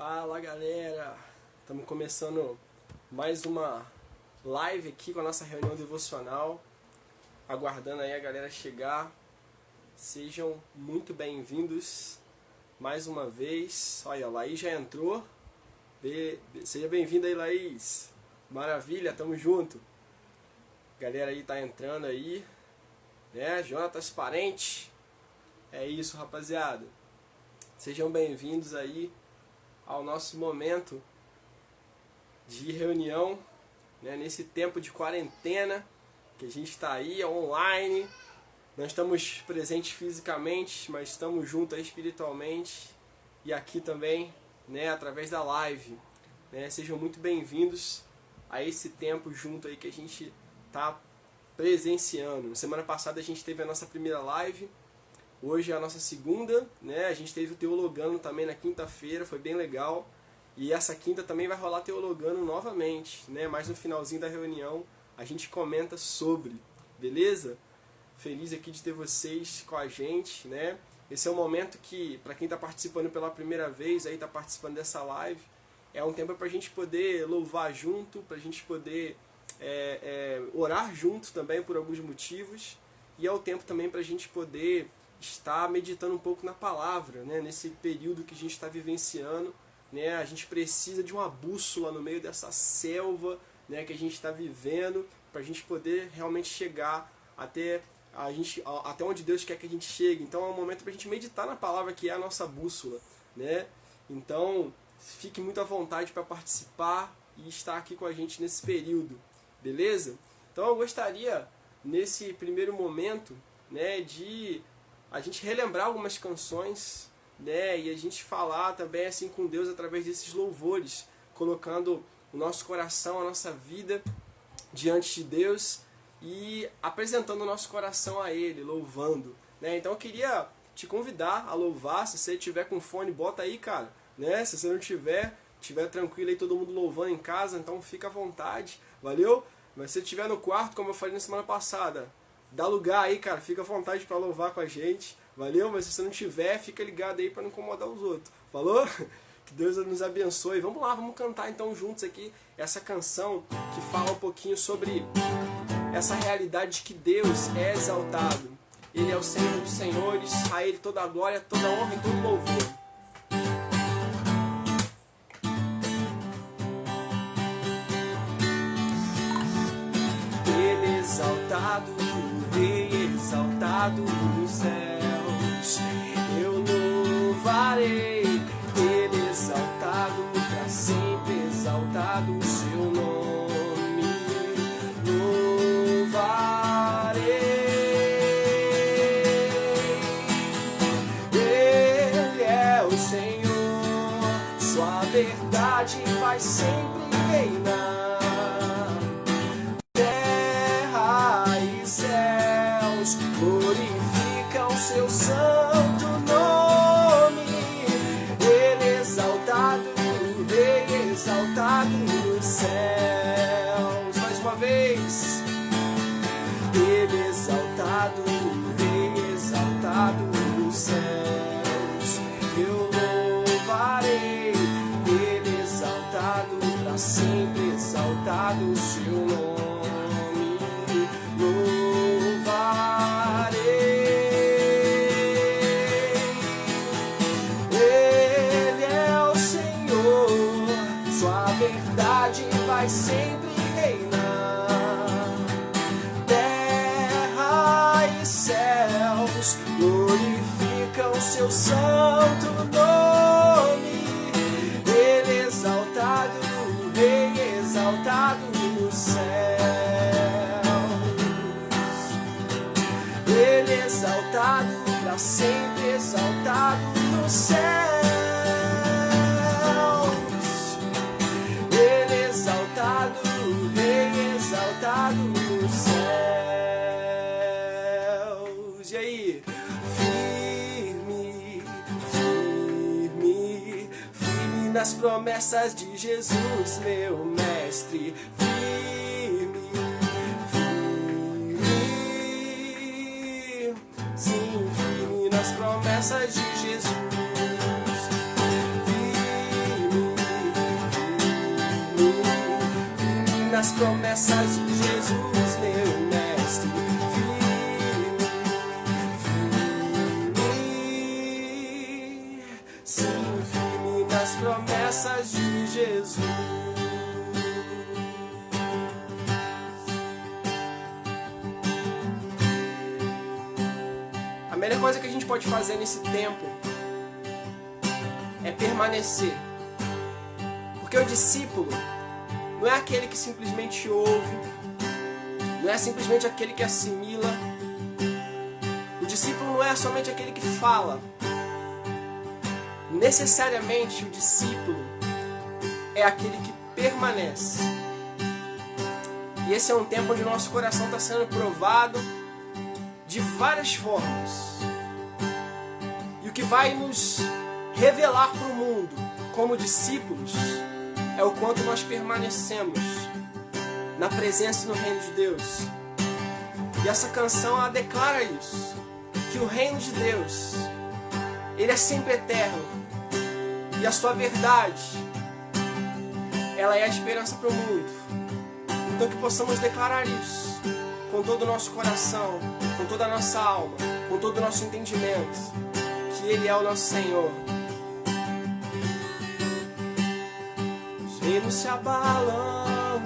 Fala galera, estamos começando mais uma live aqui com a nossa reunião devocional, aguardando aí a galera chegar. Sejam muito bem-vindos mais uma vez. Olha, a Laís já entrou. Seja bem-vinda aí, Laís. Maravilha, tamo junto. Galera aí tá entrando aí, né? Jonatas Parente. É isso, rapaziada. Sejam bem-vindos aí ao nosso momento de reunião, né, nesse tempo de quarentena, que a gente está aí online. Nós estamos presentes fisicamente, mas estamos juntos espiritualmente e aqui também, né, através da live. Né, sejam muito bem-vindos a esse tempo junto aí que a gente está presenciando. Semana passada a gente teve a nossa primeira live. Hoje é a nossa segunda, né? A gente teve o Teologando também na quinta-feira, foi bem legal. E essa quinta também vai rolar Teologando novamente, né? Mais no finalzinho da reunião a gente comenta sobre, beleza? Feliz aqui de ter vocês com a gente, né? Esse é um momento que, para quem está participando pela primeira vez, aí está participando dessa live, é um tempo para a gente poder louvar junto, para a gente poder orar junto também por alguns motivos. E é o tempo também para a gente poder estar meditando um pouco na palavra, né? Nesse período que a gente está vivenciando, né? A gente precisa de uma bússola no meio dessa selva, né, que a gente está vivendo, para a gente poder realmente chegar até onde Deus quer que a gente chegue. Então é um momento para a gente meditar na palavra, que é a nossa bússola, né? Então fique muito à vontade para participar e estar aqui com a gente nesse período, beleza? Então eu gostaria, nesse primeiro momento, né, de a gente relembrar algumas canções, né, e a gente falar também assim com Deus através desses louvores, colocando o nosso coração, a nossa vida diante de Deus e apresentando o nosso coração a Ele, louvando, né? Então eu queria te convidar a louvar. Se você tiver com fone, bota aí, cara, né? Se você não tiver tranquilo aí, todo mundo louvando em casa, então fica à vontade, valeu? Mas se você estiver no quarto, como eu falei na semana passada, dá lugar aí, cara, fica à vontade para louvar com a gente, valeu? Mas se você não tiver, fica ligado aí para não incomodar os outros, falou? Que Deus nos abençoe. Vamos lá, vamos cantar então juntos aqui essa canção que fala um pouquinho sobre essa realidade de que Deus é exaltado. Ele é o Senhor dos Senhores, a Ele toda a glória, toda a honra e todo louvor. Ele exaltado, o Rei exaltado nos céus, eu louvarei. Ele exaltado, para sempre exaltado o seu nome, louvarei. Ele é o Senhor, sua verdade vai sempre reinar. Glorificam seu santo nome. Ele exaltado, o Rei exaltado nos céus. Mais uma vez. Ele exaltado, o Rei exaltado nos céus. Eu louvarei. Ele exaltado, para sempre exaltado o seu nome. Vai sempre reinar. Terra e céus glorificam seu santo nome. Ele exaltado, o Rei exaltado nos céus. Ele exaltado, para sempre exaltado nos céus. Nos céus. E aí? Firme, firme, firme nas promessas de Jesus, meu mestre. Firme, firme, sim, firme nas promessas de Jesus. Firme, nas promessas de Jesus, meu mestre. Firme, sim, firme nas promessas de Jesus. A melhor coisa que a gente pode fazer nesse tempo é permanecer. Porque o discípulo não é aquele que simplesmente ouve, não é simplesmente aquele que assimila. O discípulo não é somente aquele que fala. Necessariamente o discípulo é aquele que permanece. E esse é um tempo onde o nosso coração está sendo provado de várias formas. E o que vai nos revelar para o mundo como discípulos é o quanto nós permanecemos na presença e no reino de Deus. E essa canção ela declara isso, que o reino de Deus ele é sempre eterno e a sua verdade ela é a esperança para o mundo. Então que possamos declarar isso com todo o nosso coração, com toda a nossa alma, com todo o nosso entendimento, que Ele é o nosso Senhor. Os reinos se abalam,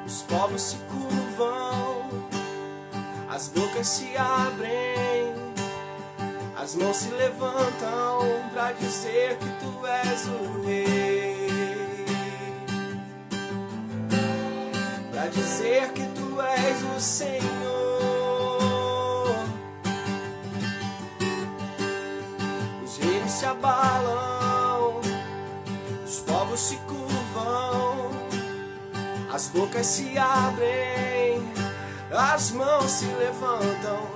os povos se curvam, as bocas se abrem, as mãos se levantam para dizer que Tu és o Rei, para dizer que Tu és o Senhor. Os reinos se abalam, os povos se curvam, as bocas se abrem, as mãos se levantam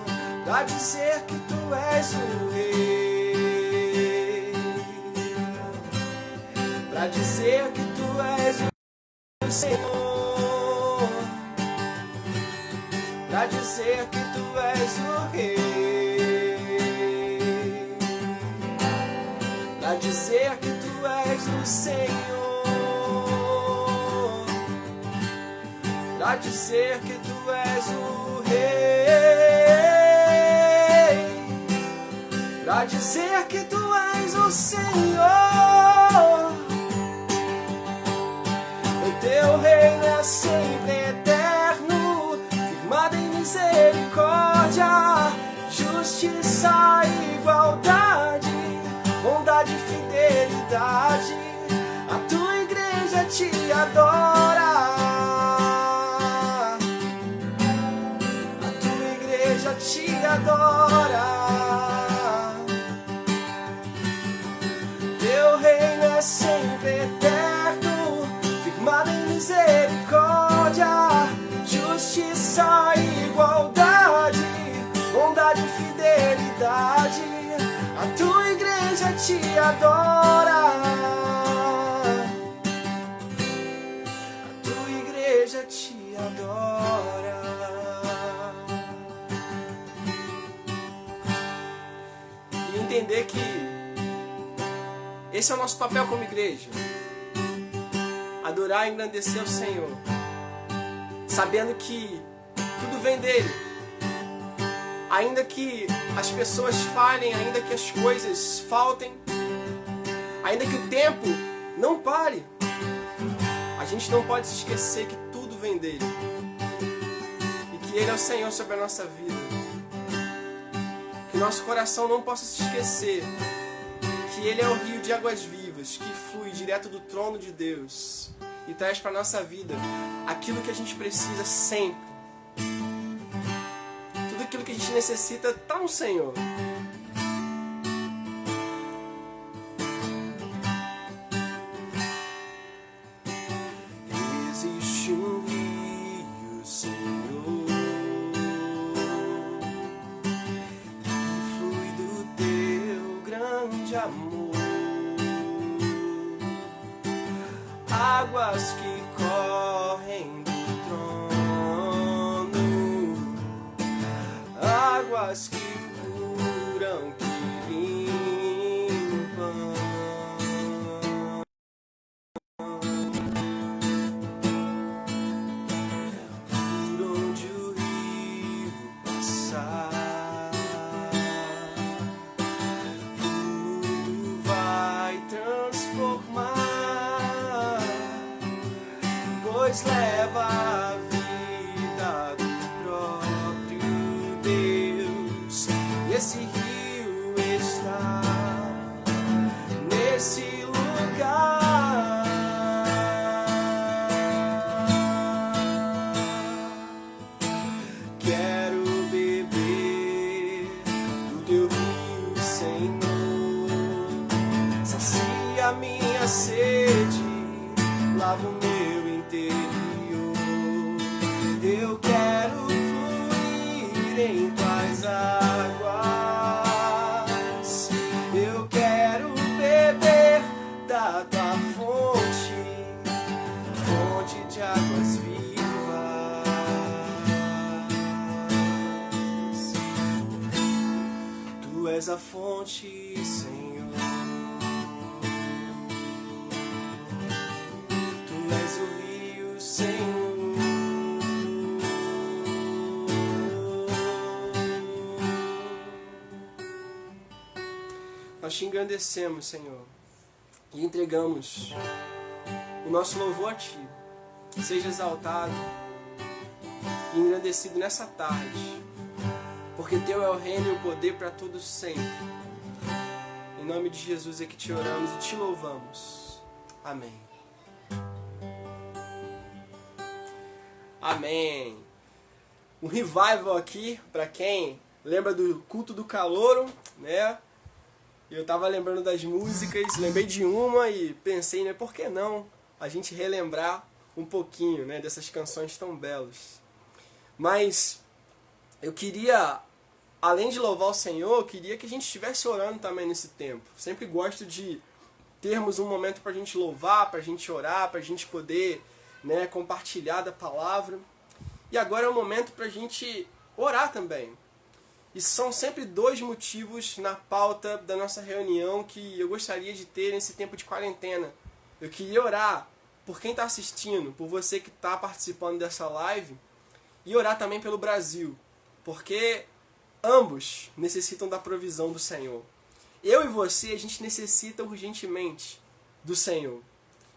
para dizer que Tu és o Rei, para dizer que Tu és o Senhor, para dizer que Tu és o Rei, para dizer que Tu és o Senhor, para dizer que Tu és o Rei, para dizer que Tu és o Senhor. O Teu reino é sempre eterno, firmado em misericórdia, justiça e igualdade, bondade e fidelidade. A Tua igreja Te adora, a Tua igreja Te adora. Teu reino é sempre eterno, firmado em misericórdia, justiça e igualdade, bondade e fidelidade. A Tua igreja Te adora, a Tua igreja Te adora. E entender que esse é o nosso papel como igreja: adorar e engrandecer o Senhor, sabendo que tudo vem dele. Ainda que as pessoas falhem, ainda que as coisas faltem, ainda que o tempo não pare, a gente não pode se esquecer que tudo vem dele e que Ele é o Senhor sobre a nossa vida. Que nosso coração não possa se esquecer que Ele é o rio de águas vivas que flui direto do trono de Deus e traz para a nossa vida aquilo que a gente precisa sempre. Tudo aquilo que a gente necessita está no Senhor. Existe um rio, Senhor, que flui do Teu grande amor, águas que correm do trono, águas que curam, que limpam. pois leva a vida do próprio Deus. E esse rio está nesse lugar. Quero beber do teu rio, Senhor. Sacia minha sede, lava o meu interior. Eu quero fluir em tuas águas. Eu quero beber da tua fonte, fonte de águas vivas. Tu és a fonte, Senhor. Senhor, nós te engrandecemos, Senhor, e entregamos o nosso louvor a Ti. Seja exaltado e engrandecido nessa tarde, porque Teu é o reino e o poder para todos sempre. Em nome de Jesus é que te oramos e te louvamos. Amém. Amém. Um revival aqui, para quem lembra do culto do calouro, né? Eu tava lembrando das músicas, lembrei de uma e pensei, né, por que não a gente relembrar um pouquinho, né, dessas canções tão belas. Mas eu queria, além de louvar o Senhor, eu queria que a gente estivesse orando também nesse tempo. Sempre gosto de termos um momento para a gente louvar, para a gente orar, para a gente poder, né, compartilhar da palavra. E agora é o momento para a gente orar também. E são sempre dois motivos na pauta da nossa reunião que eu gostaria de ter nesse tempo de quarentena. Eu queria orar por quem está assistindo, por você que está participando dessa live, e orar também pelo Brasil, porque ambos necessitam da provisão do Senhor. Eu e você, a gente necessita urgentemente do Senhor.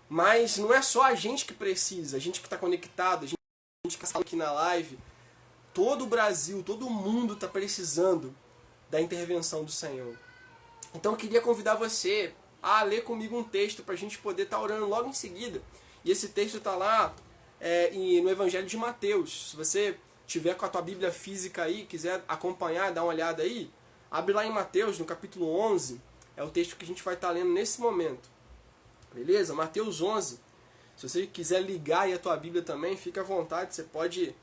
Mas não é só a gente que precisa, a gente que está conectado, a gente que está aqui na live. Todo o Brasil, todo o mundo está precisando da intervenção do Senhor. Então eu queria convidar você a ler comigo um texto para a gente poder estar orando logo em seguida. E esse texto está lá no Evangelho de Mateus. Se você tiver com a tua Bíblia física aí, quiser acompanhar, dar uma olhada aí, abre lá em Mateus, no capítulo 11. É o texto que a gente vai estar lendo nesse momento. Beleza? Mateus 11. Se você quiser ligar aí a tua Bíblia também, fica à vontade. Você pode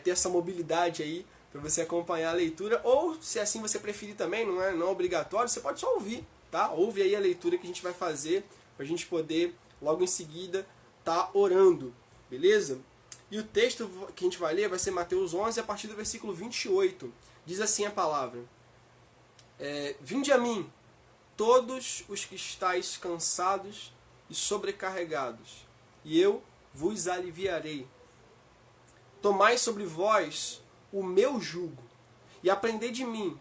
ter essa mobilidade aí para você acompanhar a leitura. Ou, se assim você preferir também, não é obrigatório, você pode só ouvir. Tá? Ouve aí a leitura que a gente vai fazer para a gente poder, logo em seguida, estar orando. Beleza? E o texto que a gente vai ler vai ser Mateus 11, a partir do versículo 28. Diz assim a palavra. Vinde a mim, todos os que estáis cansados e sobrecarregados, e eu vos aliviarei. Tomai sobre vós o meu jugo, e aprendei de mim,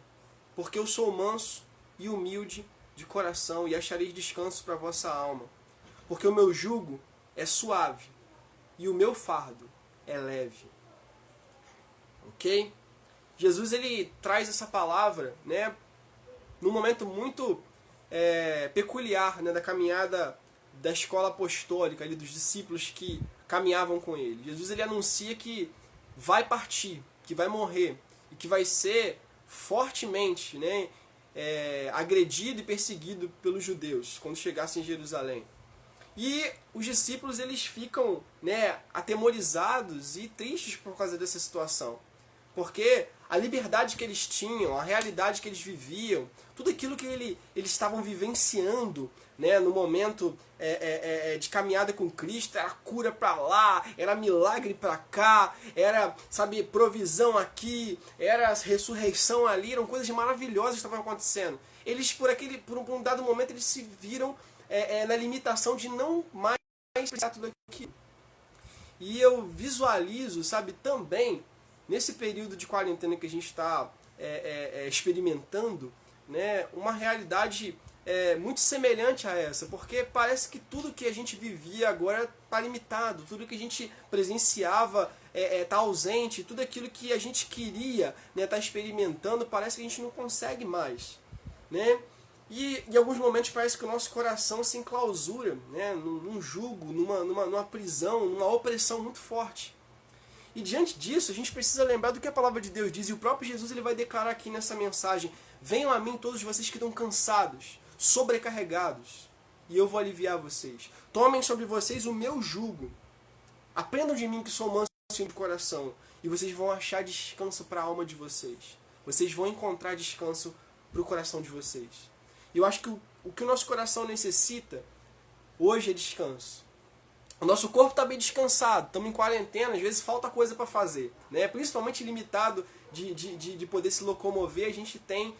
porque eu sou manso e humilde de coração, e achareis descanso para a vossa alma. Porque o meu jugo é suave, e o meu fardo é leve. Ok? Jesus, ele traz essa palavra, né, num momento muito peculiar, né, da caminhada da escola apostólica, ali, dos discípulos que caminhavam com ele. Jesus, ele anuncia que vai partir, que vai morrer, e que vai ser fortemente, né, agredido e perseguido pelos judeus quando chegasse em Jerusalém. E os discípulos, eles ficam, né, atemorizados e tristes por causa dessa situação. Porque a liberdade que eles tinham, a realidade que eles viviam, tudo aquilo que eles estavam vivenciando, né, no momento de caminhada com Cristo, era cura para lá, era milagre para cá, era, sabe, provisão aqui, era ressurreição ali, eram coisas maravilhosas que estavam acontecendo. Eles, por um dado momento, eles se viram na limitação de não mais precisar tudo aquilo. E eu visualizo, sabe, também, nesse período de quarentena que a gente está experimentando, né, uma realidade muito semelhante a essa, porque parece que tudo que a gente vivia agora está limitado, tudo que a gente presenciava está ausente, tudo aquilo que a gente queria tá experimentando, parece que a gente não consegue mais. Né? E em alguns momentos parece que o nosso coração se enclausura, né? num jugo, numa prisão, numa opressão muito forte. E diante disso, a gente precisa lembrar do que a palavra de Deus diz, e o próprio Jesus ele vai declarar aqui nessa mensagem: venham a mim todos vocês que estão cansados, sobrecarregados, e eu vou aliviar vocês. Tomem sobre vocês o meu jugo. Aprendam de mim que sou manso de coração, e vocês vão achar descanso para a alma de vocês. Vocês vão encontrar descanso para o coração de vocês. E eu acho que o que o nosso coração necessita hoje é descanso. O nosso corpo está bem descansado, estamos em quarentena, às vezes falta coisa para fazer. Né? Principalmente limitado de poder se locomover, a gente tem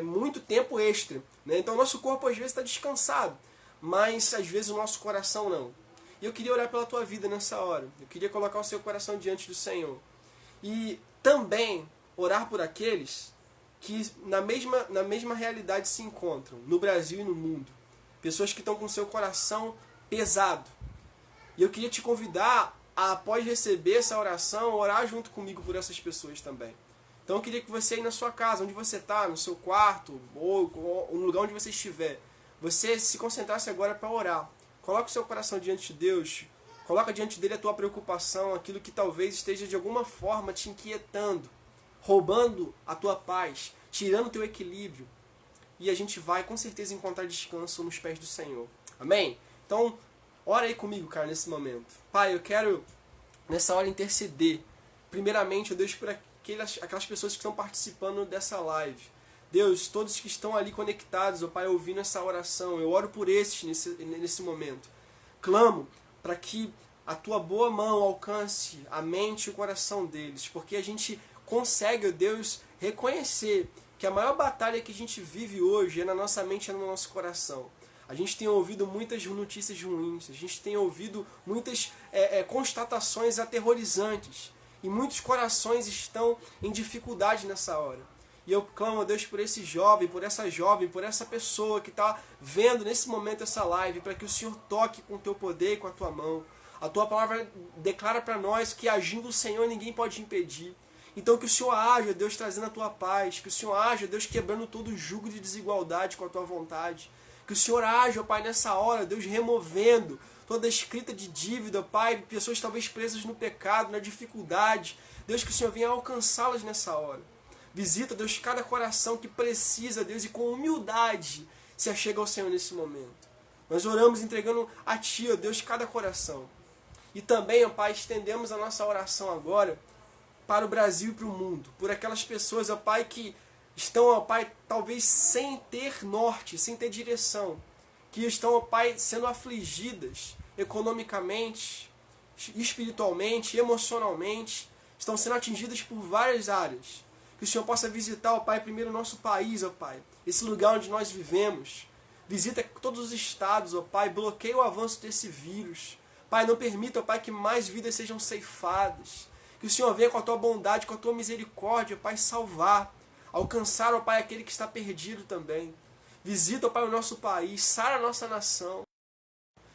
muito tempo extra. Né? Então o nosso corpo às vezes está descansado, mas às vezes o nosso coração não. E eu queria orar pela tua vida nessa hora. Eu queria colocar o seu coração diante do Senhor. E também orar por aqueles que na mesma realidade se encontram, no Brasil e no mundo. Pessoas que estão com o seu coração pesado. E eu queria te convidar a, após receber essa oração, orar junto comigo por essas pessoas também. Então eu queria que você aí na sua casa, onde você está, no seu quarto, ou no lugar onde você estiver, você se concentrasse agora para orar. Coloca o seu coração diante de Deus, coloca diante dele a tua preocupação, aquilo que talvez esteja de alguma forma te inquietando, roubando a tua paz, tirando o teu equilíbrio. E a gente vai com certeza encontrar descanso nos pés do Senhor. Amém? Então, ora aí comigo, cara, nesse momento. Pai, eu quero nessa hora interceder. Primeiramente, ó Deus, por aquelas pessoas que estão participando dessa live. Deus, todos que estão ali conectados, ó Pai, ouvindo essa oração, eu oro por esses nesse momento. Clamo para que a tua boa mão alcance a mente e o coração deles, porque a gente consegue, ó Deus, reconhecer que a maior batalha que a gente vive hoje é na nossa mente e no nosso coração. A gente tem ouvido muitas notícias ruins, a gente tem ouvido muitas constatações aterrorizantes, e muitos corações estão em dificuldade nessa hora. E eu clamo a Deus por esse jovem, por essa pessoa que está vendo nesse momento essa live, para que o Senhor toque com o teu poder e com a tua mão. A tua palavra declara para nós que agindo o Senhor ninguém pode impedir. Então que o Senhor haja, Deus, trazendo a tua paz, que o Senhor haja, Deus, quebrando todo o jugo de desigualdade com a tua vontade. Que o Senhor haja, Pai, nessa hora, Deus, removendo toda a escrita de dívida, Pai, pessoas talvez presas no pecado, na dificuldade. Deus, que o Senhor venha alcançá-las nessa hora. Visita, Deus, cada coração que precisa, Deus, e com humildade se achega ao Senhor nesse momento. Nós oramos entregando a Ti, ó Deus, cada coração. E também, ó Pai, estendemos a nossa oração agora para o Brasil e para o mundo. Por aquelas pessoas, ó Pai, que estão, ó Pai, talvez sem ter norte, sem ter direção. Que estão, ó Pai, sendo afligidas economicamente, espiritualmente, emocionalmente. Estão sendo atingidas por várias áreas. Que o Senhor possa visitar, ó Pai, primeiro o nosso país, ó Pai, esse lugar onde nós vivemos. Visita todos os estados, ó Pai, bloqueia o avanço desse vírus. Pai, não permita, ó Pai, que mais vidas sejam ceifadas. Que o Senhor venha com a tua bondade, com a tua misericórdia, ó Pai, salvar. Alcançar, ó Pai, aquele que está perdido também. Visita, ó Pai, o nosso país, sara a nossa nação.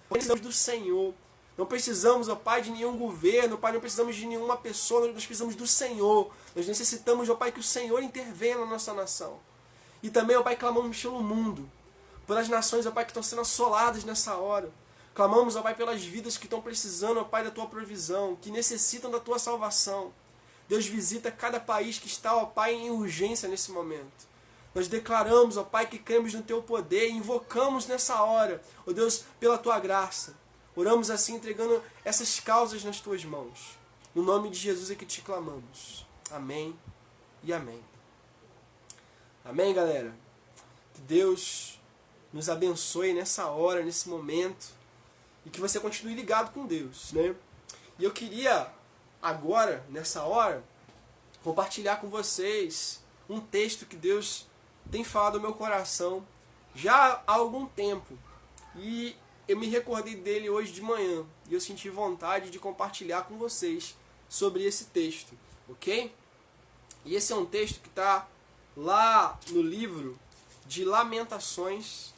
Precisamos do Senhor. Não precisamos, ó Pai, de nenhum governo, Pai, não precisamos de nenhuma pessoa, nós precisamos do Senhor. Nós necessitamos, ó Pai, que o Senhor intervenha na nossa nação. E também, ó Pai, clamamos pelo mundo, pelas nações, ó Pai, que estão sendo assoladas nessa hora. Clamamos, ó Pai, pelas vidas que estão precisando, ó Pai, da Tua provisão, que necessitam da Tua salvação. Deus, visita cada país que está, ó Pai, em urgência nesse momento. Nós declaramos, ó Pai, que cremos no Teu poder e invocamos nessa hora, ó Deus, pela Tua graça. Oramos assim, entregando essas causas nas Tuas mãos. No nome de Jesus é que te clamamos. Amém e amém. Amém, galera? Que Deus nos abençoe nessa hora, nesse momento. E que você continue ligado com Deus, né? E eu queria, agora, nessa hora, compartilhar com vocês um texto que Deus tem falado no meu coração já há algum tempo. E eu me recordei dele hoje de manhã. E eu senti vontade de compartilhar com vocês sobre esse texto, ok? E esse é um texto que está lá no livro de Lamentações,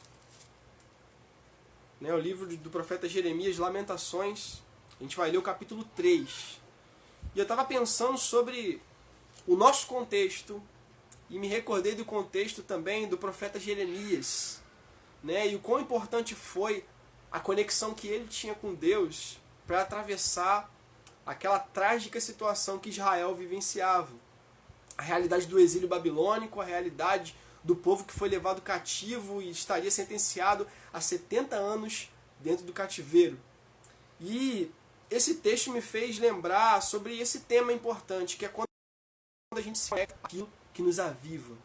né, o livro do profeta Jeremias, Lamentações. A gente vai ler o capítulo 3. E eu estava pensando sobre o nosso contexto e me recordei do contexto também do profeta Jeremias, né, e o quão importante foi a conexão que ele tinha com Deus para atravessar aquela trágica situação que Israel vivenciava. A realidade do exílio babilônico, a realidade do povo que foi levado cativo e estaria sentenciado a 70 anos dentro do cativeiro. E esse texto me fez lembrar sobre esse tema importante, que é quando a gente se conecta àquilo que nos aviva.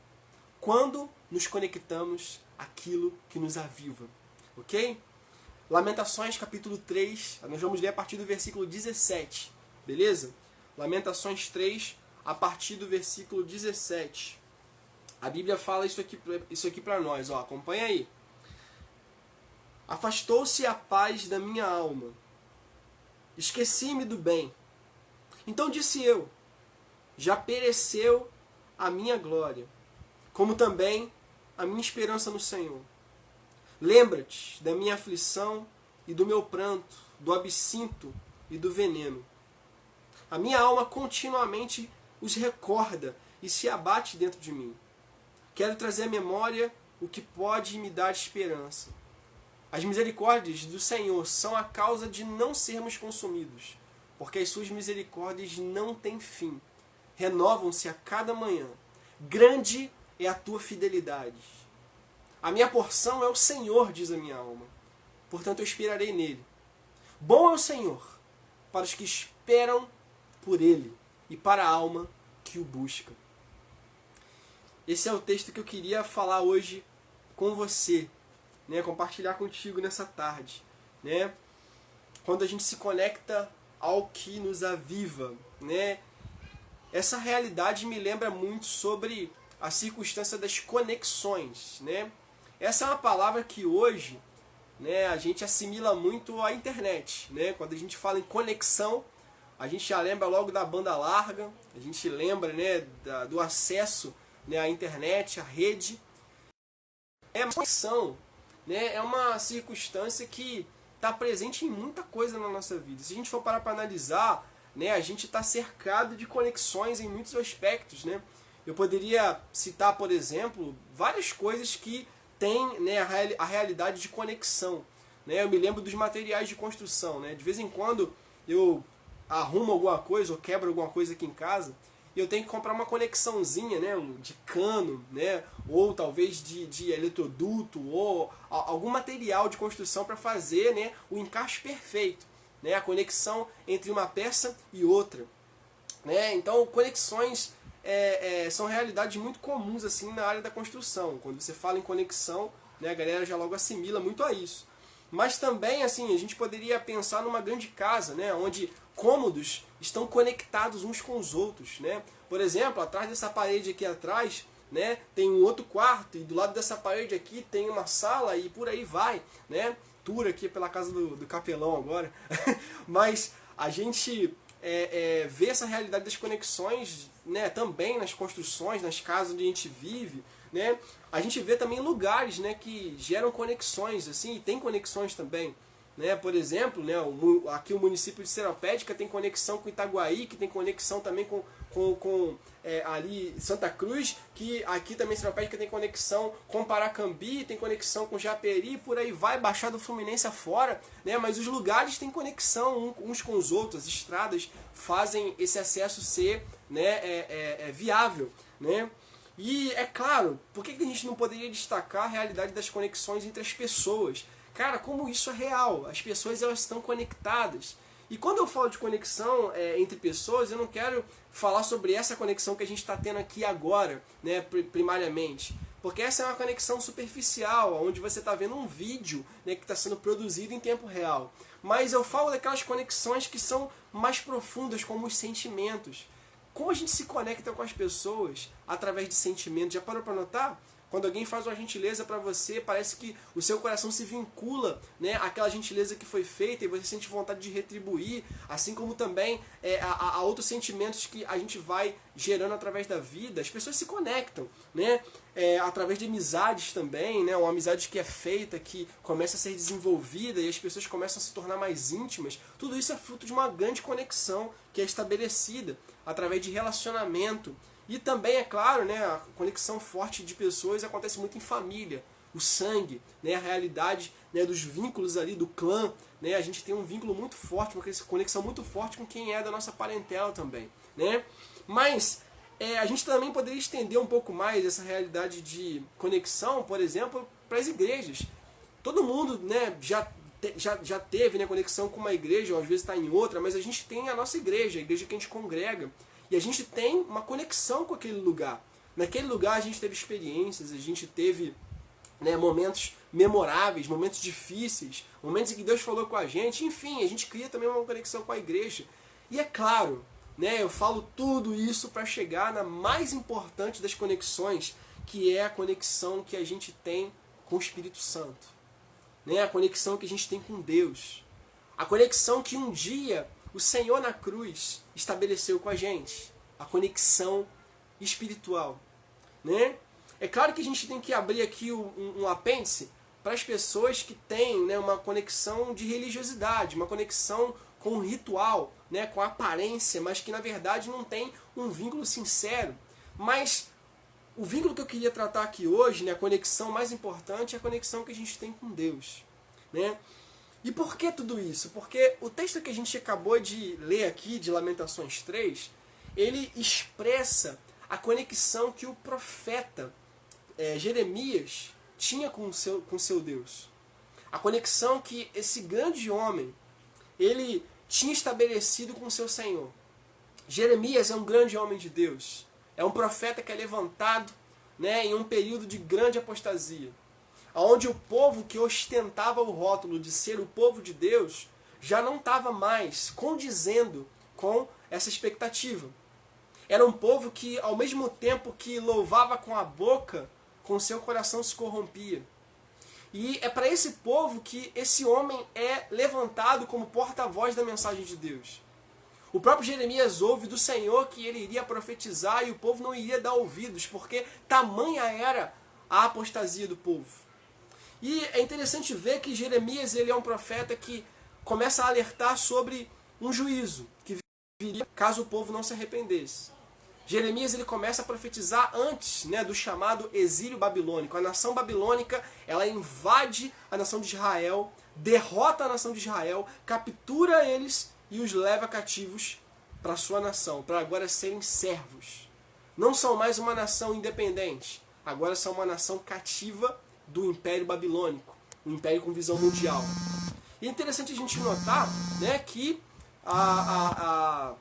Quando nos conectamos àquilo que nos aviva. Ok? Lamentações capítulo 3, nós vamos ler a partir do versículo 17. Beleza? Lamentações 3, a partir do versículo 17. A Bíblia fala isso aqui para nós, ó, acompanha aí. Afastou-se a paz da minha alma. Esqueci-me do bem. Então disse eu, já pereceu a minha glória, como também a minha esperança no Senhor. Lembra-te da minha aflição e do meu pranto, do absinto e do veneno. A minha alma continuamente os recorda e se abate dentro de mim. Quero trazer à memória o que pode me dar esperança. As misericórdias do Senhor são a causa de não sermos consumidos, porque as suas misericórdias não têm fim. Renovam-se a cada manhã. Grande é a tua fidelidade. A minha porção é o Senhor, diz a minha alma. Portanto, eu esperarei nele. Bom é o Senhor para os que esperam por ele e para a alma que o busca. Esse é o texto que eu queria falar hoje com você, né? Compartilhar contigo nessa tarde, né? Quando a gente se conecta ao que nos aviva, né? Essa realidade me lembra muito sobre a circunstância das conexões, né? Essa é uma palavra que hoje, né, a gente assimila muito à internet, né? Quando a gente fala em conexão, a gente já lembra logo da banda larga, a gente lembra, né, do acesso, né, à internet, à rede. A conexão, né, é uma circunstância que está presente em muita coisa na nossa vida. Se a gente for parar para analisar, né, a gente está cercado de conexões em muitos aspectos, né? Eu poderia citar, por exemplo, várias coisas que têm, né, a realidade de conexão, né? Eu me lembro dos materiais de construção, né? De vez em quando eu arrumo alguma coisa ou quebro alguma coisa aqui em casa e eu tenho que comprar uma conexãozinha, né, de cano, né, ou talvez de eletroduto ou algum material de construção para fazer, né, o encaixe perfeito, né, a conexão entre uma peça e outra, né? Então, conexões são realidades muito comuns assim na área da construção. Quando você fala em conexão, né, a galera já logo assimila muito a isso. Mas também, assim, a gente poderia pensar numa grande casa, né, onde cômodos estão conectados uns com os outros, né? Por exemplo, atrás dessa parede aqui atrás, né, tem um outro quarto, e do lado dessa parede aqui tem uma sala e por aí vai, né? Tour aqui pela casa do capelão agora. Mas a gente vê essa realidade das conexões, né, também nas construções, nas casas onde a gente vive, né? A gente vê também lugares, né, que geram conexões, assim, e tem conexões também, né? Por exemplo, né, aqui o município de Seropédica tem conexão com Itaguaí, que tem conexão também com ali Santa Cruz, que aqui também Seropédica tem conexão com Paracambi, tem conexão com Japeri, por aí vai, Baixada Fluminense afora, né? Mas os lugares têm conexão uns com os outros, as estradas fazem esse acesso ser, né, viável, né? E é claro, por que a gente não poderia destacar a realidade das conexões entre as pessoas? Cara, como isso é real, as pessoas elas estão conectadas. E quando eu falo de conexão entre pessoas, eu não quero falar sobre essa conexão que a gente está tendo aqui agora, né, primariamente. Porque essa é uma conexão superficial, onde você está vendo um vídeo, né, que está sendo produzido em tempo real. Mas eu falo daquelas conexões que são mais profundas, como os sentimentos. Como a gente se conecta com as pessoas através de sentimentos? Já parou para notar? Quando alguém faz uma gentileza para você, parece que o seu coração se vincula, né, àquela gentileza que foi feita e você sente vontade de retribuir, assim como também há outros sentimentos que a gente vai gerando através da vida. As pessoas se conectam, né, através de amizades também, né, uma amizade que é feita, que começa a ser desenvolvida e as pessoas começam a se tornar mais íntimas. Tudo isso é fruto de uma grande conexão que é estabelecida através de relacionamento. E também, é claro, né, a conexão forte de pessoas acontece muito em família. O sangue, né, a realidade, né, dos vínculos ali do clã. Né, a gente tem um vínculo muito forte, uma conexão muito forte com quem é da nossa parentela também. Né? Mas a gente também poderia estender um pouco mais essa realidade de conexão, por exemplo, para as igrejas. Todo mundo, né, já teve, né, conexão com uma igreja, ou às vezes está em outra, mas a gente tem a nossa igreja, a igreja que a gente congrega. E a gente tem uma conexão com aquele lugar. Naquele lugar a gente teve experiências, a gente teve, né, momentos memoráveis, momentos difíceis, momentos em que Deus falou com a gente. Enfim, a gente cria também uma conexão com a igreja. E é claro, né, eu falo tudo isso para chegar na mais importante das conexões, que é a conexão que a gente tem com o Espírito Santo. Né, a conexão que a gente tem com Deus. A conexão que um dia o Senhor na cruz estabeleceu com a gente. A conexão espiritual. Né? É claro que a gente tem que abrir aqui um apêndice para as pessoas que têm, né, uma conexão de religiosidade, uma conexão com o ritual, né, com a aparência, mas que na verdade não tem um vínculo sincero. Mas o vínculo que eu queria tratar aqui hoje, né, a conexão mais importante, é a conexão que a gente tem com Deus. Né? E por que tudo isso? Porque o texto que a gente acabou de ler aqui, de Lamentações 3, ele expressa a conexão que o profeta Jeremias tinha com seu Deus. A conexão que esse grande homem, ele tinha estabelecido com o seu Senhor. Jeremias é um grande homem de Deus. É um profeta que é levantado, né, em um período de grande apostasia, onde o povo que ostentava o rótulo de ser o povo de Deus já não estava mais condizendo com essa expectativa. Era um povo que, ao mesmo tempo que louvava com a boca, com seu coração se corrompia. E é para esse povo que esse homem é levantado como porta-voz da mensagem de Deus. O próprio Jeremias ouve do Senhor que ele iria profetizar e o povo não iria dar ouvidos, porque tamanha era a apostasia do povo. E é interessante ver que Jeremias, ele é um profeta que começa a alertar sobre um juízo que viria caso o povo não se arrependesse. Jeremias, ele começa a profetizar antes, né, do chamado exílio babilônico. A nação babilônica, ela invade a nação de Israel, derrota a nação de Israel, captura eles e os leva cativos para a sua nação, para agora serem servos. Não são mais uma nação independente, agora são uma nação cativa do Império Babilônico, um império com visão mundial. E é interessante a gente notar, né, que a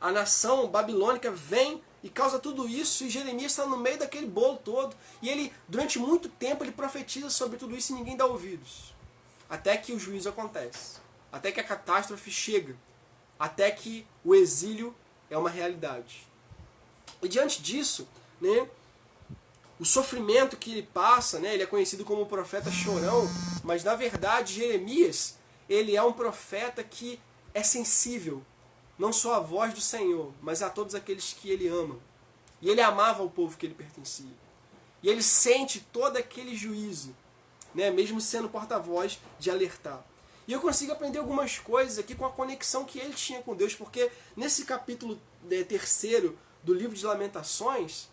nação babilônica vem e causa tudo isso, e Jeremias está no meio daquele bolo todo, e ele, durante muito tempo, ele profetiza sobre tudo isso e ninguém dá ouvidos. Até que o juízo acontece, até que a catástrofe chega, até que o exílio é uma realidade. E diante disso, né, o sofrimento que ele passa, né, ele é conhecido como o profeta chorão, mas na verdade Jeremias, ele é um profeta que é sensível, não só à voz do Senhor, mas a todos aqueles que ele ama. E ele amava o povo que ele pertencia. E ele sente todo aquele juízo, né, mesmo sendo porta-voz de alertar. E eu consigo aprender algumas coisas aqui com a conexão que ele tinha com Deus, porque nesse capítulo 3º do livro de Lamentações,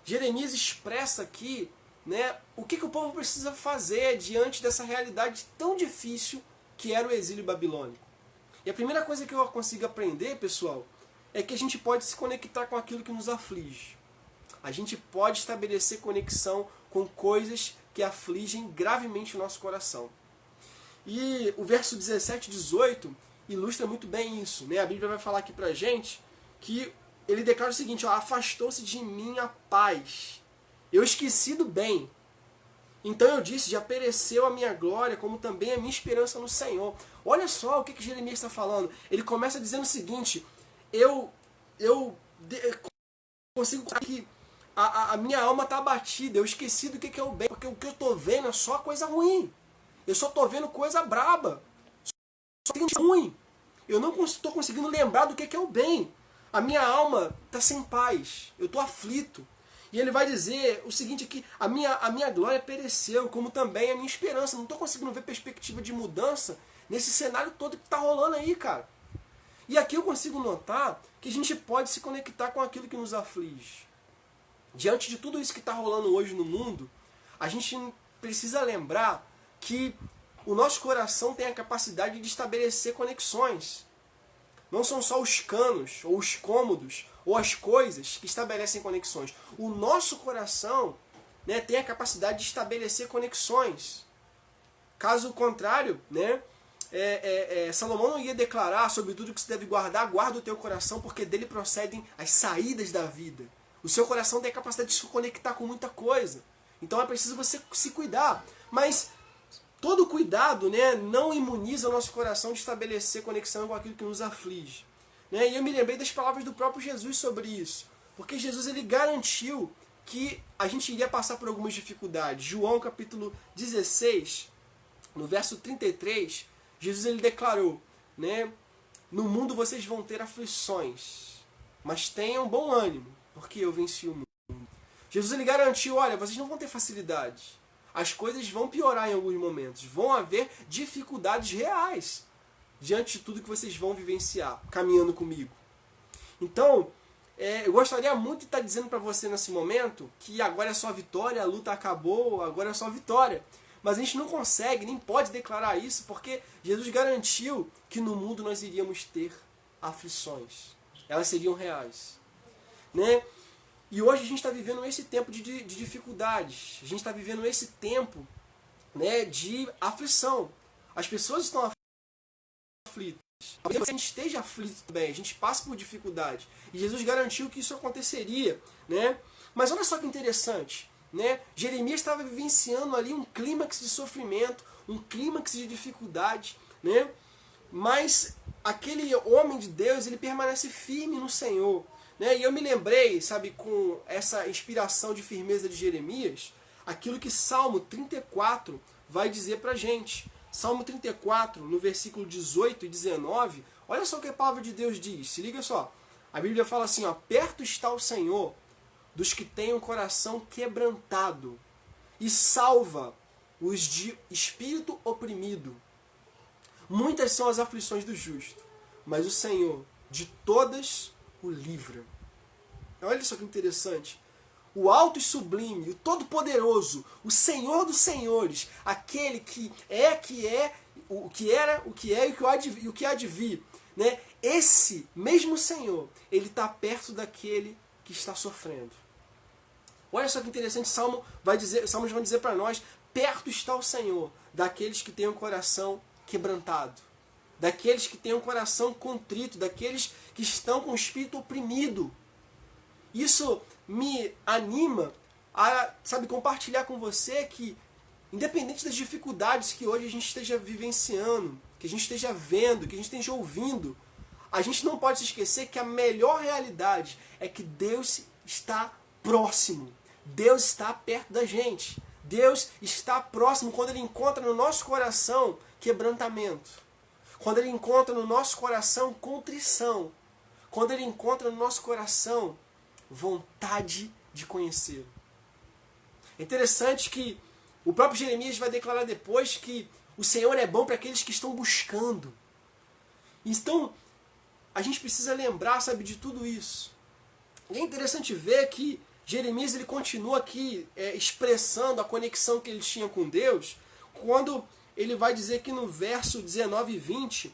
Jeremias expressa aqui, né, o que o povo precisa fazer diante dessa realidade tão difícil que era o exílio babilônico. E a primeira coisa que eu consigo aprender, pessoal, é que a gente pode se conectar com aquilo que nos aflige. A gente pode estabelecer conexão com coisas que afligem gravemente o nosso coração. E o verso 17 e 18 ilustra muito bem isso. Né? A Bíblia vai falar aqui pra gente que ele declara o seguinte: afastou-se de mim a paz. Eu esqueci do bem. Então eu disse, já pereceu a minha glória, como também a minha esperança no Senhor. Olha só o que Jeremias está falando. Ele começa dizendo o seguinte: eu consigo que a minha alma está abatida, eu esqueci do que é o bem, porque o que eu estou vendo é só coisa ruim. Eu só estou vendo coisa braba, só tem ruim. Eu não estou conseguindo lembrar do que é o bem. A minha alma está sem paz, eu estou aflito. E ele vai dizer o seguinte aqui, a minha glória pereceu, como também a minha esperança. Não estou conseguindo ver perspectiva de mudança nesse cenário todo que está rolando aí, cara. E aqui eu consigo notar que a gente pode se conectar com aquilo que nos aflige. Diante de tudo isso que está rolando hoje no mundo, a gente precisa lembrar que o nosso coração tem a capacidade de estabelecer conexões. Não são só os canos, ou os cômodos, ou as coisas que estabelecem conexões. O nosso coração, né, tem a capacidade de estabelecer conexões. Caso contrário, né, Salomão não ia declarar sobre tudo que se deve guardar, guarda o teu coração, porque dele procedem as saídas da vida. O seu coração tem a capacidade de se conectar com muita coisa. Então é preciso você se cuidar. Mas todo cuidado, né, não imuniza o nosso coração de estabelecer conexão com aquilo que nos aflige. Né? E eu me lembrei das palavras do próprio Jesus sobre isso. Porque Jesus ele garantiu que a gente iria passar por algumas dificuldades. João capítulo 16, no verso 33, Jesus ele declarou, né, no mundo vocês vão ter aflições, mas tenham bom ânimo, porque eu venci o mundo. Jesus ele garantiu, olha, vocês não vão ter facilidade. As coisas vão piorar em alguns momentos. Vão haver dificuldades reais diante de tudo que vocês vão vivenciar, caminhando comigo. Então, eu gostaria muito de estar dizendo para você nesse momento que agora é só vitória, a luta acabou, agora é só vitória. Mas a gente não consegue, nem pode declarar isso, porque Jesus garantiu que no mundo nós iríamos ter aflições. Elas seriam reais. Né? E hoje a gente está vivendo esse tempo de dificuldades. A gente está vivendo esse tempo, né, de aflição. As pessoas estão aflitas. Talvez a gente esteja aflito também. A gente passa por dificuldade. E Jesus garantiu que isso aconteceria. Né? Mas olha só que interessante. Né? Jeremias estava vivenciando ali um clímax de sofrimento, um clímax de dificuldade. Né? Mas aquele homem de Deus, ele permanece firme no Senhor. E eu me lembrei, sabe, com essa inspiração de firmeza de Jeremias, aquilo que Salmo 34 vai dizer pra gente. Salmo 34, no versículo 18 e 19, olha só o que a palavra de Deus diz, se liga só. A Bíblia fala assim, ó, perto está o Senhor dos que têm o coração quebrantado e salva os de espírito oprimido. Muitas são as aflições do justo, mas o Senhor de todas o livra. Olha só que interessante. O alto e sublime, o todo-poderoso, o Senhor dos senhores, aquele que é, o que era, o que é e o que há de vir. Né? Esse mesmo Senhor, ele está perto daquele que está sofrendo. Olha só que interessante, Salmos vão dizer para nós, perto está o Senhor daqueles que têm o coração quebrantado. Daqueles que têm um coração contrito, daqueles que estão com o espírito oprimido. Isso me anima a, sabe, compartilhar com você que, independente das dificuldades que hoje a gente esteja vivenciando, que a gente esteja vendo, que a gente esteja ouvindo, a gente não pode se esquecer que a melhor realidade é que Deus está próximo. Deus está perto da gente. Deus está próximo quando Ele encontra no nosso coração quebrantamento. Quando Ele encontra no nosso coração contrição. Quando Ele encontra no nosso coração vontade de conhecê-lo. É interessante que o próprio Jeremias vai declarar depois que o Senhor é bom para aqueles que estão buscando. Então, a gente precisa lembrar, sabe, de tudo isso. E é interessante ver que Jeremias ele continua aqui expressando a conexão que ele tinha com Deus, quando ele vai dizer que no verso 19 e 20,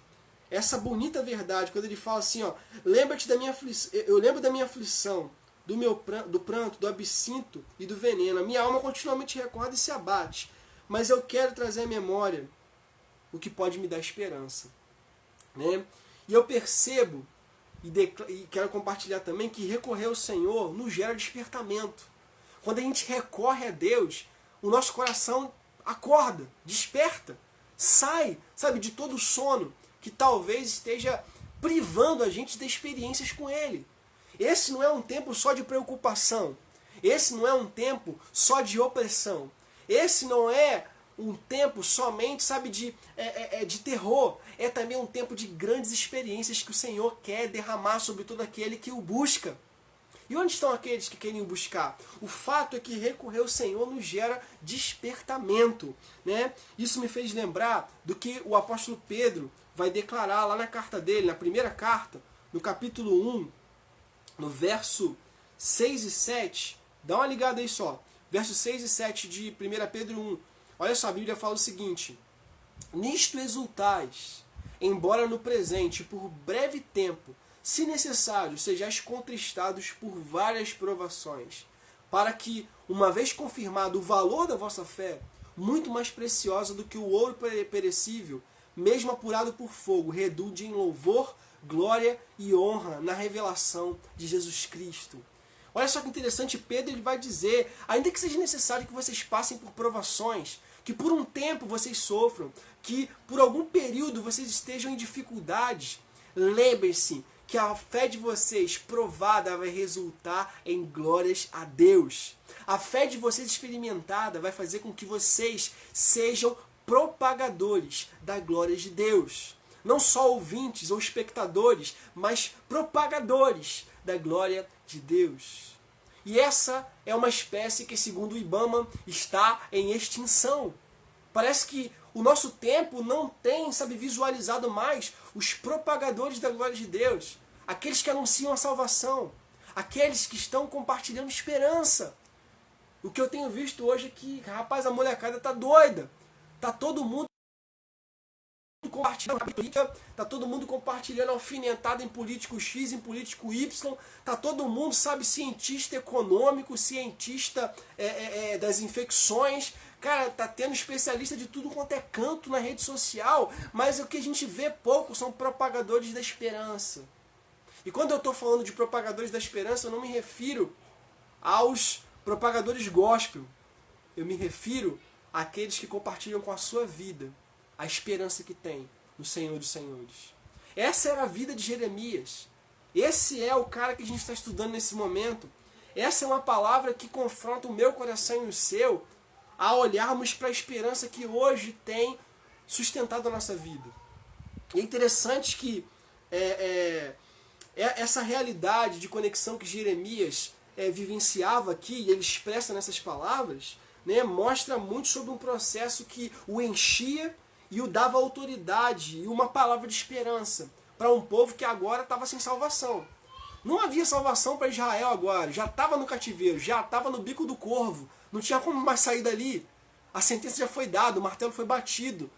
essa bonita verdade, quando ele fala assim, ó, lembra-te da minha aflição, eu lembro da minha aflição, do pranto, do absinto e do veneno. A minha alma continuamente recorda e se abate, mas eu quero trazer à memória o que pode me dar esperança. Né? E eu percebo, e quero compartilhar também, que recorrer ao Senhor nos gera despertamento. Quando a gente recorre a Deus, o nosso coração acorda, desperta, sai, sabe, de todo o sono que talvez esteja privando a gente de experiências com Ele. Esse não é um tempo só de preocupação. Esse não é um tempo só de opressão. Esse não é um tempo somente, sabe, de terror. É também um tempo de grandes experiências que o Senhor quer derramar sobre todo aquele que o busca. E onde estão aqueles que querem o buscar? O fato é que recorrer ao Senhor nos gera despertamento, né? Isso me fez lembrar do que o apóstolo Pedro vai declarar lá na carta dele, na primeira carta, no capítulo 1, no verso 6 e 7. Dá uma ligada aí só. Versos 6 e 7 de 1 Pedro 1. Olha só, a Bíblia fala o seguinte: nisto exultais, embora no presente, por breve tempo, se necessário, sejais contristados por várias provações, para que, uma vez confirmado o valor da vossa fé, muito mais preciosa do que o ouro perecível, mesmo apurado por fogo, redunde em louvor, glória e honra na revelação de Jesus Cristo. Olha só que interessante, Pedro ele vai dizer, ainda que seja necessário que vocês passem por provações, que por um tempo vocês sofram, que por algum período vocês estejam em dificuldades, lembrem-se que a fé de vocês provada vai resultar em glórias a Deus. A fé de vocês experimentada vai fazer com que vocês sejam propagadores da glória de Deus. Não só ouvintes ou espectadores, mas propagadores da glória de Deus. E essa é uma espécie que, segundo o IBAMA, está em extinção. Parece que o nosso tempo não tem, sabe, visualizado mais os propagadores da glória de Deus, aqueles que anunciam a salvação, aqueles que estão compartilhando esperança. O que eu tenho visto hoje é que, rapaz, a molecada tá doida. Tá todo mundo compartilhando política, tá todo mundo compartilhando alfinetada em político X, em político Y, tá todo mundo, sabe, cientista econômico, cientista das infecções. Cara, tá tendo especialista de tudo quanto é canto na rede social, mas o que a gente vê pouco são propagadores da esperança. E quando eu estou falando de propagadores da esperança, eu não me refiro aos propagadores gospel. Eu me refiro àqueles que compartilham com a sua vida a esperança que tem no Senhor dos Senhores. Essa era a vida de Jeremias. Esse é o cara que a gente está estudando nesse momento. Essa é uma palavra que confronta o meu coração e o seu a olharmos para a esperança que hoje tem sustentado a nossa vida. E é interessante que essa realidade de conexão que Jeremias vivenciava aqui, e ele expressa nessas palavras, né, mostra muito sobre um processo que o enchia e o dava autoridade e uma palavra de esperança para um povo que agora estava sem salvação. Não havia salvação para Israel agora, já estava no cativeiro, já estava no bico do corvo, não tinha como mais sair dali. A sentença já foi dada, o martelo foi batido.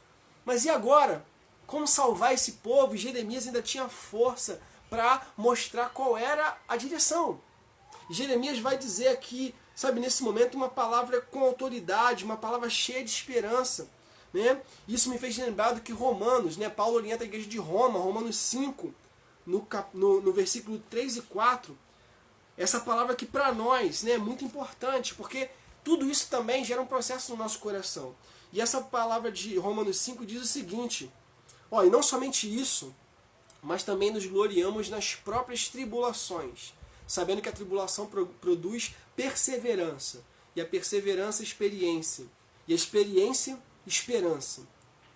Mas e agora? Como salvar esse povo? E Jeremias ainda tinha força para mostrar qual era a direção. Jeremias vai dizer aqui, sabe, nesse momento, uma palavra com autoridade, uma palavra cheia de esperança. Né? Isso me fez lembrar do que Romanos, né? Paulo orienta a igreja de Roma, Romanos 5, no versículo 3 e 4. Essa palavra que para nós, né, é muito importante, porque tudo isso também gera um processo no nosso coração. E essa palavra de Romanos 5 diz o seguinte: ó, e não somente isso, mas também nos gloriamos nas próprias tribulações, sabendo que a tribulação produz perseverança, e a perseverança experiência, e a experiência esperança.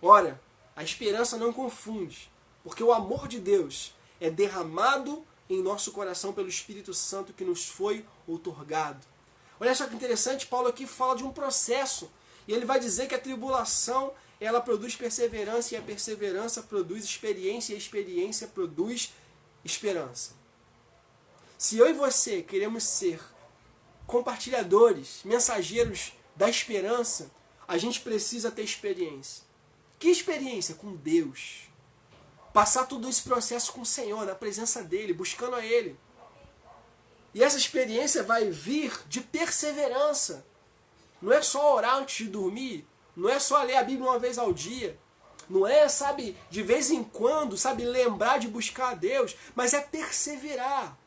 Ora, a esperança não confunde, porque o amor de Deus é derramado em nosso coração pelo Espírito Santo que nos foi outorgado. Olha só que interessante, Paulo aqui fala de um processo, e ele vai dizer que a tribulação ela produz perseverança, e a perseverança produz experiência, e a experiência produz esperança. Se eu e você queremos ser compartilhadores, mensageiros da esperança, a gente precisa ter experiência. Que experiência? Com Deus. Passar todo esse processo com o Senhor, na presença dEle, buscando a Ele. E essa experiência vai vir de perseverança. Não é só orar antes de dormir, não é só ler a Bíblia uma vez ao dia, não é, sabe, de vez em quando, sabe, lembrar de buscar a Deus, mas é perseverar.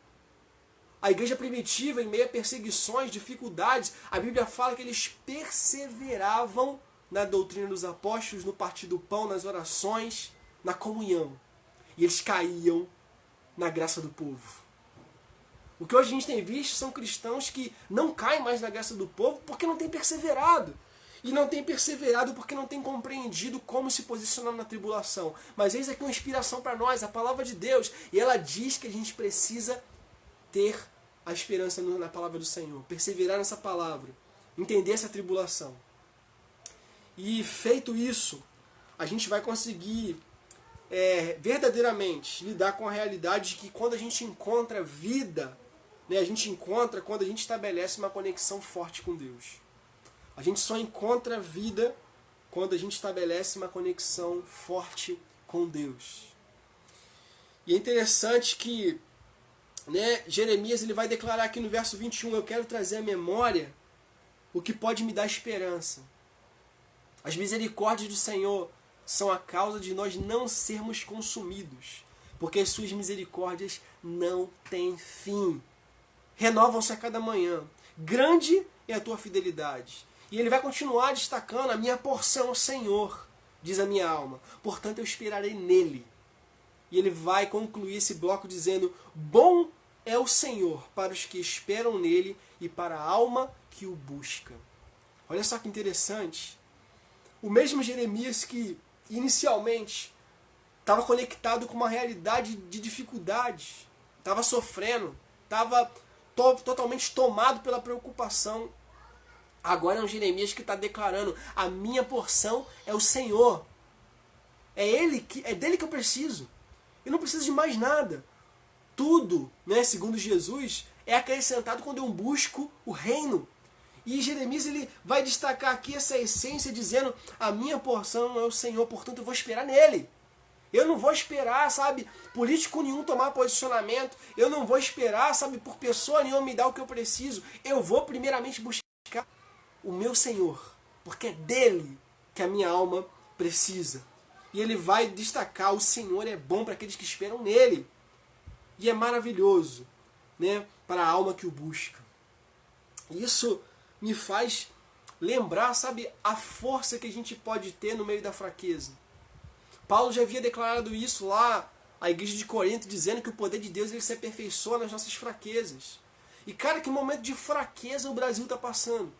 A igreja primitiva, em meio a perseguições, dificuldades, a Bíblia fala que eles perseveravam na doutrina dos apóstolos, no partir do pão, nas orações, na comunhão. E eles caíam na graça do povo. O que hoje a gente tem visto são cristãos que não caem mais na graça do povo porque não têm perseverado. E não tem perseverado porque não tem compreendido como se posicionar na tribulação. Mas eis aqui uma inspiração para nós, a palavra de Deus. E ela diz que a gente precisa ter a esperança na palavra do Senhor. Perseverar nessa palavra. Entender essa tribulação. E feito isso, a gente vai conseguir verdadeiramente lidar com a realidade de que quando a gente encontra vida, né, a gente encontra quando a gente estabelece uma conexão forte com Deus. A gente só encontra vida quando a gente estabelece uma conexão forte com Deus. E é interessante que, né, Jeremias ele vai declarar aqui no verso 21, eu quero trazer à memória o que pode me dar esperança. As misericórdias do Senhor são a causa de nós não sermos consumidos, porque as suas misericórdias não têm fim. Renovam-se a cada manhã. Grande é a tua fidelidade. E ele vai continuar destacando, a minha porção é o Senhor, diz a minha alma. Portanto, eu esperarei nele. E ele vai concluir esse bloco dizendo, bom é o Senhor para os que esperam nele e para a alma que o busca. Olha só que interessante. O mesmo Jeremias que inicialmente estava conectado com uma realidade de dificuldade, estava sofrendo, estava totalmente tomado pela preocupação. Agora é um Jeremias que está declarando, a minha porção é o Senhor. É dele que eu preciso. Eu não preciso de mais nada. Tudo, né, segundo Jesus, é acrescentado quando eu busco o reino. E Jeremias ele vai destacar aqui essa essência dizendo, a minha porção é o Senhor, portanto eu vou esperar nele. Eu não vou esperar, sabe, político nenhum tomar posicionamento. Eu não vou esperar, sabe, por pessoa nenhuma me dar o que eu preciso. Eu vou primeiramente buscar o meu Senhor, porque é dele que a minha alma precisa. E ele vai destacar, o Senhor é bom para aqueles que esperam nele. E é maravilhoso, né, para a alma que o busca. Isso me faz lembrar, sabe, a força que a gente pode ter no meio da fraqueza. Paulo já havia declarado isso lá à igreja de Corinto, dizendo que o poder de Deus ele se aperfeiçoa nas nossas fraquezas. E cara, que momento de fraqueza o Brasil está passando.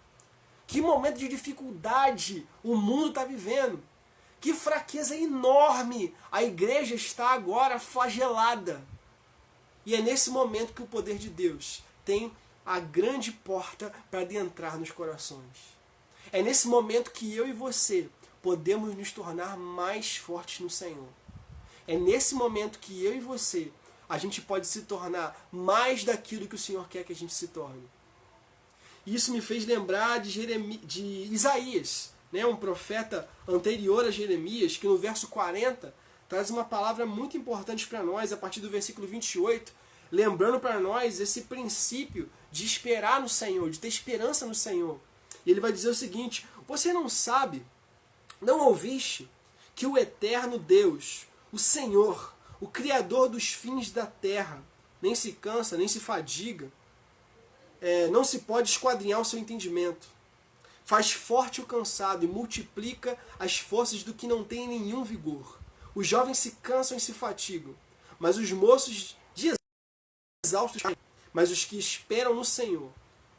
Que momento de dificuldade o mundo está vivendo. Que fraqueza enorme a igreja está agora flagelada. E é nesse momento que o poder de Deus tem a grande porta para adentrar nos corações. É nesse momento que eu e você podemos nos tornar mais fortes no Senhor. É nesse momento que eu e você, a gente pode se tornar mais daquilo que o Senhor quer que a gente se torne. Isso me fez lembrar de Isaías, né, um profeta anterior a Jeremias, que no verso 40 traz uma palavra muito importante para nós, a partir do versículo 28, lembrando para nós esse princípio de esperar no Senhor, de ter esperança no Senhor. E ele vai dizer o seguinte, você não sabe, não ouviste, que o eterno Deus, o Senhor, o Criador dos fins da terra, nem se cansa, nem se fadiga, não se pode esquadrinhar o seu entendimento. Faz forte o cansado e multiplica as forças do que não tem nenhum vigor. Os jovens se cansam e se fatigam, mas os moços de exaustos, mas os que esperam no Senhor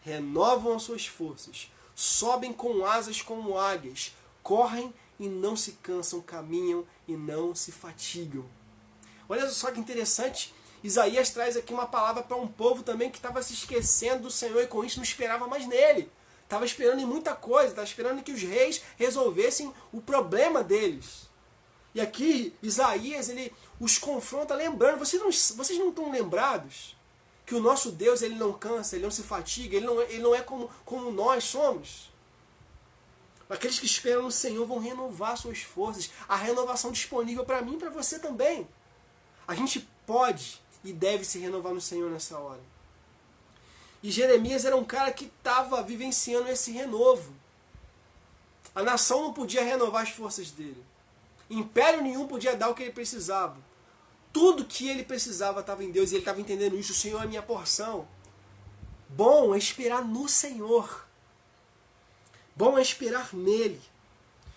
renovam as suas forças, sobem com asas como águias, correm e não se cansam, caminham e não se fatigam. Olha só que interessante, Isaías traz aqui uma palavra para um povo também que estava se esquecendo do Senhor e com isso não esperava mais nele. Estava esperando em muita coisa, estava esperando que os reis resolvessem o problema deles. E aqui Isaías ele os confronta lembrando, vocês não estão lembrados que o nosso Deus ele não cansa, ele não se fatiga, ele não é como nós somos? Aqueles que esperam no Senhor vão renovar suas forças. A renovação disponível para mim e para você também. A gente pode e deve se renovar no Senhor nessa hora. E Jeremias era um cara que estava vivenciando esse renovo. A nação não podia renovar as forças dele. Império nenhum podia dar o que ele precisava. Tudo que ele precisava estava em Deus e ele estava entendendo isso. O Senhor é a minha porção. Bom é esperar no Senhor. Bom é esperar nele.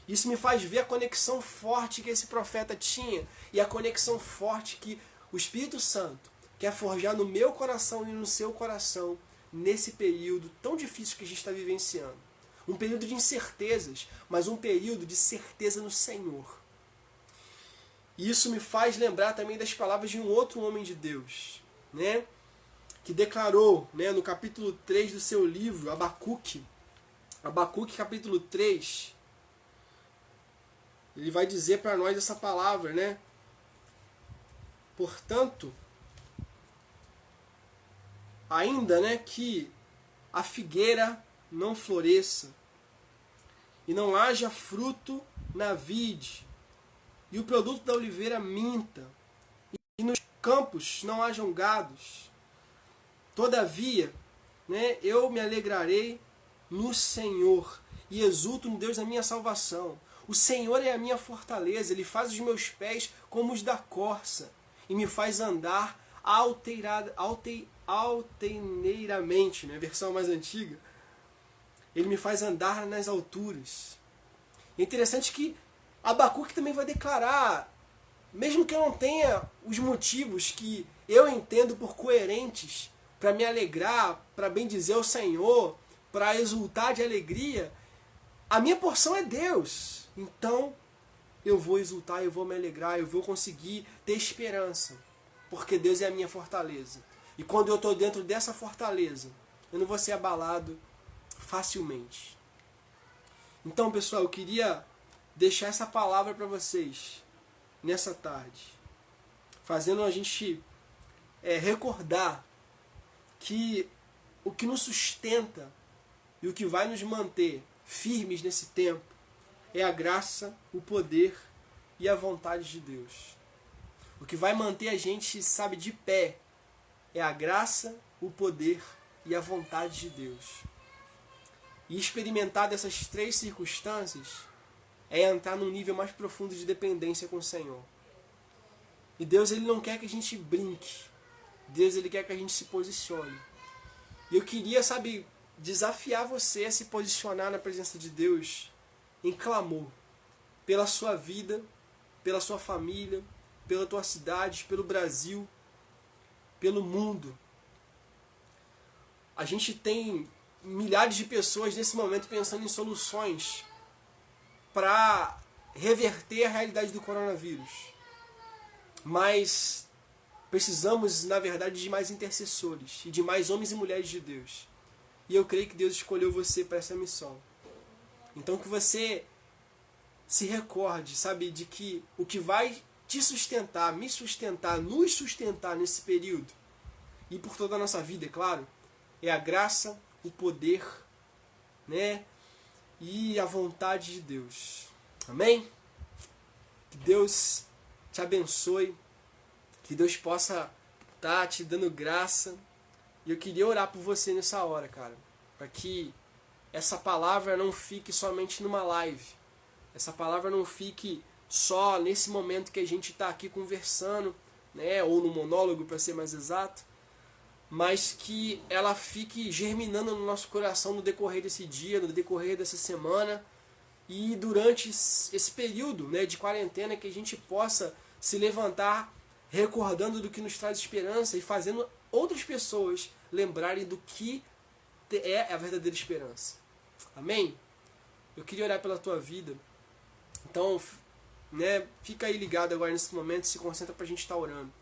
Isso me faz ver a conexão forte que esse profeta tinha e a conexão forte que o Espírito Santo quer forjar no meu coração e no seu coração nesse período tão difícil que a gente está vivenciando. Um período de incertezas, mas um período de certeza no Senhor. E isso me faz lembrar também das palavras de um outro homem de Deus, né? Que declarou, né, no capítulo 3 do seu livro, Abacuque, capítulo 3, ele vai dizer para nós essa palavra, né? Portanto, ainda, né, que a figueira não floresça e não haja fruto na vide e o produto da oliveira minta e nos campos não hajam gados, todavia, né, eu me alegrarei no Senhor e exulto no Deus da minha salvação. O Senhor é a minha fortaleza, Ele faz os meus pés como os da corça e me faz andar altaneiramente, né? Versão mais antiga. Ele me faz andar nas alturas. É interessante que Abacuque também vai declarar, mesmo que eu não tenha os motivos que eu entendo por coerentes para me alegrar, para bendizer o Senhor, para exultar de alegria, a minha porção é Deus. Então, eu vou exultar, eu vou me alegrar, eu vou conseguir ter esperança, porque Deus é a minha fortaleza. E quando eu estou dentro dessa fortaleza, eu não vou ser abalado facilmente. Então, pessoal, eu queria deixar essa palavra para vocês nessa tarde, fazendo a gente recordar que o que nos sustenta e o que vai nos manter firmes nesse tempo é a graça, o poder e a vontade de Deus. O que vai manter a gente, sabe, de pé é a graça, o poder e a vontade de Deus. E experimentar dessas três circunstâncias é entrar num nível mais profundo de dependência com o Senhor. E Deus, Ele não quer que a gente brinque. Deus, Ele quer que a gente se posicione. E eu queria, sabe, desafiar você a se posicionar na presença de Deus em clamor pela sua vida, pela sua família, pela tua cidade, pelo Brasil, pelo mundo. A gente tem milhares de pessoas nesse momento pensando em soluções para reverter a realidade do coronavírus. Mas precisamos, na verdade, de mais intercessores e de mais homens e mulheres de Deus. E eu creio que Deus escolheu você para essa missão. Então que você se recorde, sabe, de que o que vai te sustentar, me sustentar, nos sustentar nesse período, e por toda a nossa vida, é claro, é a graça, o poder, né, e a vontade de Deus. Amém? Que Deus te abençoe, que Deus possa estar te dando graça. E eu queria orar por você nessa hora, cara, para que essa palavra não fique somente numa live. Essa palavra não fique só nesse momento que a gente está aqui conversando, né, ou no monólogo, para ser mais exato, mas que ela fique germinando no nosso coração no decorrer desse dia, no decorrer dessa semana, e durante esse período, né, de quarentena, que a gente possa se levantar recordando do que nos traz esperança e fazendo outras pessoas lembrarem do que é a verdadeira esperança. Amém? Eu queria orar pela tua vida. Então, né, fica aí ligado agora nesse momento, se concentra para a gente estar orando.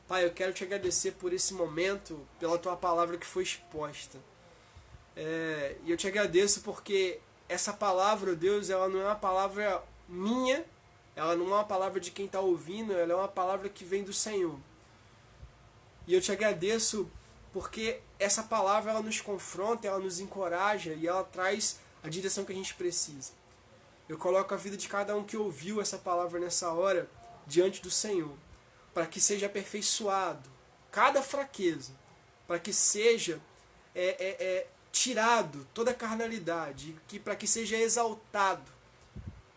Pai, eu quero te agradecer por esse momento, pela tua palavra que foi exposta. E eu te agradeço porque essa palavra, Deus, ela não é uma palavra minha, ela não é uma palavra de quem está ouvindo, ela é uma palavra que vem do Senhor. E eu te agradeço porque essa palavra ela nos confronta, ela nos encoraja e ela traz a direção que a gente precisa. Eu coloco a vida de cada um que ouviu essa palavra nessa hora diante do Senhor, para que seja aperfeiçoado cada fraqueza, para que seja tirado toda a carnalidade, para que seja exaltado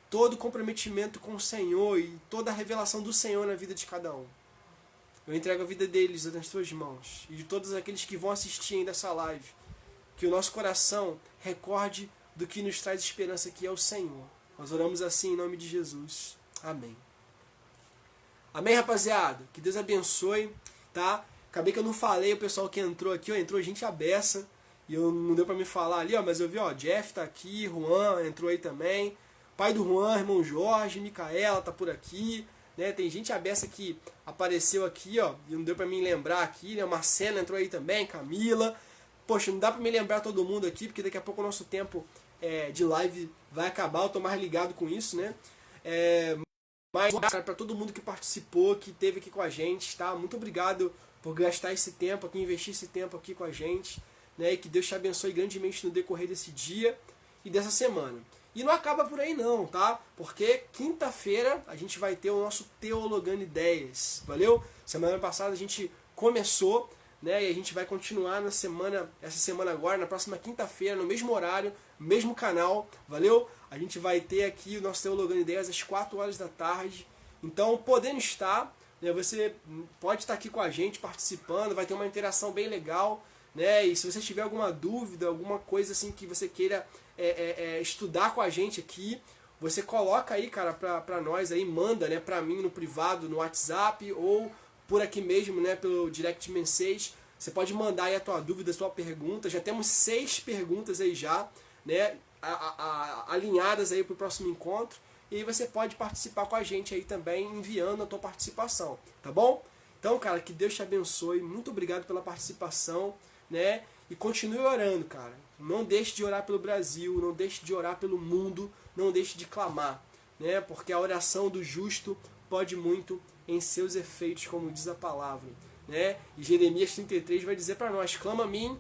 todo o comprometimento com o Senhor e toda a revelação do Senhor na vida de cada um. Eu entrego a vida deles nas tuas mãos e de todos aqueles que vão assistir ainda essa live, que o nosso coração recorde do que nos traz esperança, que é o Senhor. Nós oramos assim em nome de Jesus. Amém. Amém, rapaziada? Que Deus abençoe, tá? Acabei que eu não falei o pessoal que entrou aqui, ó, entrou gente à beça. E eu, não deu pra me falar ali, ó, mas eu vi, ó, Jeff tá aqui, Juan entrou aí também. Pai do Juan, irmão Jorge, Micaela tá por aqui, né? Tem gente à beça que apareceu aqui, ó, e não deu pra me lembrar aqui, né? Marcela entrou aí também, Camila. Poxa, não dá pra me lembrar todo mundo aqui, porque daqui a pouco o nosso tempo de live vai acabar, eu tô mais ligado com isso, né? Mas, cara, pra todo mundo que participou, que esteve aqui com a gente, tá? Muito obrigado por gastar esse tempo aqui, investir esse tempo aqui com a gente, né? E que Deus te abençoe grandemente no decorrer desse dia e dessa semana. E não acaba por aí não, tá? Porque quinta-feira a gente vai ter o nosso Teologando Ideias, valeu? Semana passada a gente começou, né? E a gente vai continuar essa semana agora, na próxima quinta-feira, no mesmo horário, mesmo canal, valeu? A gente vai ter aqui o nosso Teologando Ideias às 4 horas da tarde. Então, podendo estar, né, você pode estar aqui com a gente participando, vai ter uma interação bem legal, né? E se você tiver alguma dúvida, alguma coisa assim que você queira estudar com a gente aqui, você coloca aí, cara, pra nós aí, manda, né, pra mim no privado, no WhatsApp ou por aqui mesmo, né, pelo direct message. Você pode mandar aí a tua dúvida, a tua pergunta. Já temos 6 perguntas aí já, né, alinhadas aí pro próximo encontro. E aí você pode participar com a gente aí também, enviando a tua participação, tá bom? Então, cara, que Deus te abençoe. Muito obrigado pela participação, né? E continue orando, cara. Não deixe de orar pelo Brasil, não deixe de orar pelo mundo, não deixe de clamar, né? Porque a oração do justo pode muito em seus efeitos, como diz a palavra, né? E Jeremias 33 vai dizer para nós: clama a mim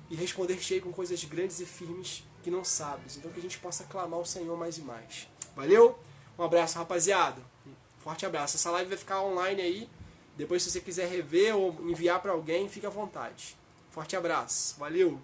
e responder-te-ei com coisas grandes e firmes que não sabes. Então que a gente possa clamar ao Senhor mais e mais. Valeu? Um abraço, rapaziada. Forte abraço. Essa live vai ficar online aí. Depois, se você quiser rever ou enviar para alguém, fique à vontade. Forte abraço. Valeu!